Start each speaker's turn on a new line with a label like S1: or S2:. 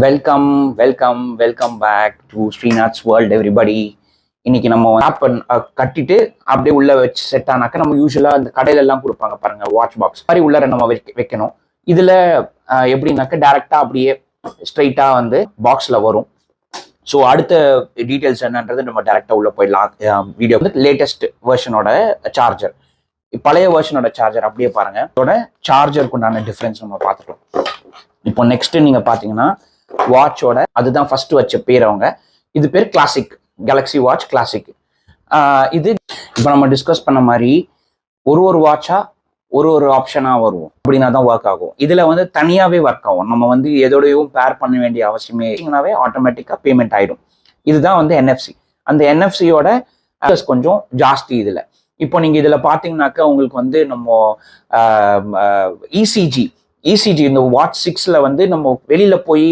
S1: Welcome welcome welcome back to Srinath's world everybody. இன்னைக்கு நம்ம app கட்டிட்டு அப்படியே உள்ள வச்சு செட் ஆனாக்க நம்ம யூஸ்வலா இந்த கடையில எல்லாம் கொடுப்பாங்க பாருங்க, வாட்ச் பாக்ஸ் மாதிரி உள்ள நம்ம வைக்கணும். இதுல எப்படின்னாக்க டைரக்டா அப்படியே ஸ்ட்ரைட்டா வந்து பாக்ஸ்ல வரும். ஸோ அடுத்த டீட்டெயில்ஸ் என்னன்றது நம்ம டைரக்டா உள்ள போயிடலாம். வீடியோ வந்து லேட்டஸ்ட் வெர்ஷனோட சார்ஜர், பழைய வெர்ஷனோட சார்ஜர் அப்படியே பாருங்க. இதோட சார்ஜருக்கு உண்டான டிஃபரன்ஸ் நம்ம பார்த்துட்டோம். இப்போ நெக்ஸ்ட் நீங்க பாத்தீங்கன்னா வாட்சோட அதுதான் ஃபர்ஸ்ட் வச்ச பேர் அவங்க. இது பேர் கிளாசிக், கேலக்ஸி வாட்ச் கிளாசிக். இது இப்போ நம்ம டிஸ்கஸ் பண்ண மாதிரி ஒரு வாட்சா ஒரு ஆப்ஷனா வரும், அப்படின்னா தான் ஒர்க் ஆகும். இதுல வந்து தனியாவே ஒர்க் ஆகும். நம்ம வந்து எதோடையும் பேர் பண்ண வேண்டிய அவசியமே ஆட்டோமேட்டிக்கா பேமெண்ட் ஆயிடும். இதுதான் வந்து என்எஃப்சி. அந்த என்எஃப்சியோட கொஞ்சம் ஜாஸ்தி இதுல. இப்போ நீங்க இதுல பாத்தீங்கன்னாக்கா உங்களுக்கு வந்து நம்ம இசிஜி இந்த வாட்ச் 6ல வந்து நம்ம வெளியில போய்